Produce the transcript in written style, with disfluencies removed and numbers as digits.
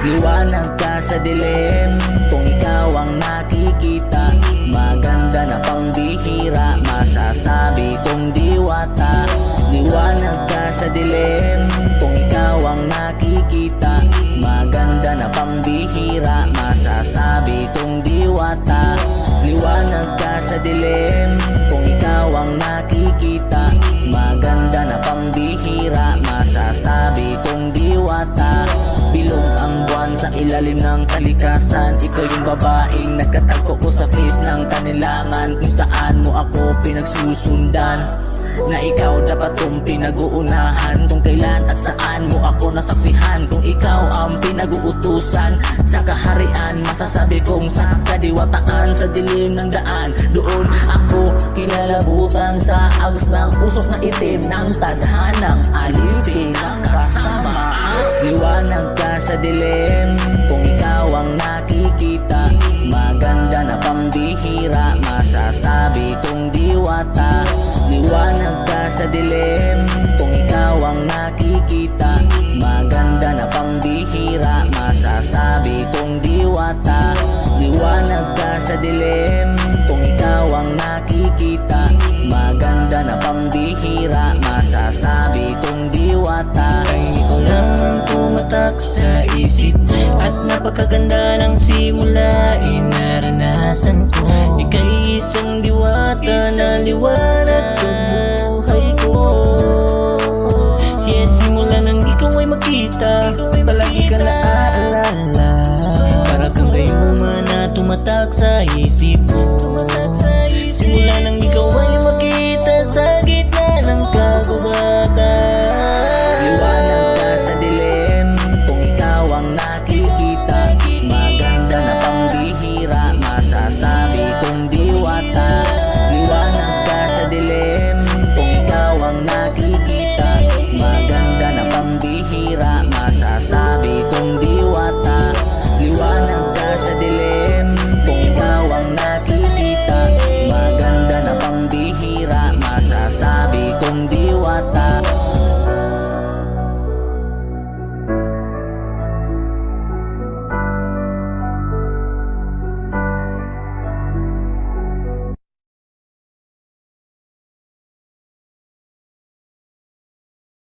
Liwanag ka sa dilim kung ikaw ang nakikita. Maganda na pangbihira, masasabi kong diwata. Liwanag ka sa dilim kung ikaw ang nakikita. Maganda na pangbihira, masasabi kong diwata. Liwanag ka sa dilim kung ikaw ang nakikita. Maganda na pangbihira, masasabi kong diwata. Bilog ang buwan sa ilalim ng kalikasan. Ikaw yung babaeng nagkatagpo ko sa face ng kanilangan. Kung saan mo ako pinagsusundan, na ikaw dapat kong pinag-uunahan. Kung kailan at saan mo ako nasaksihan. Kung ikaw ang pinag-uutusan sa kaharian, masasabi kong sa kadiwataan. Sa dilim ng daan, doon ako kinalabutan. Sa agos ng usok na itim ng tadhanang alipin ng kasamaan. Liwanag ka sa dilim kung ikaw ang nakikita. Maganda na pambihira, masasabi kong diwata. Liwanag ka sa dilim kung ikaw ang nakikita. Maganda na pambihira, masasabi kong diwata. Liwanag ka sa dilim kung ikaw ang nakikita. Maganda na pambihira, masasabi kong diwata. Ay ikaw lang ang tumatak sa isip, at napakaganda ng simula. Inaranasan ko ika'y isang diwata na liwanag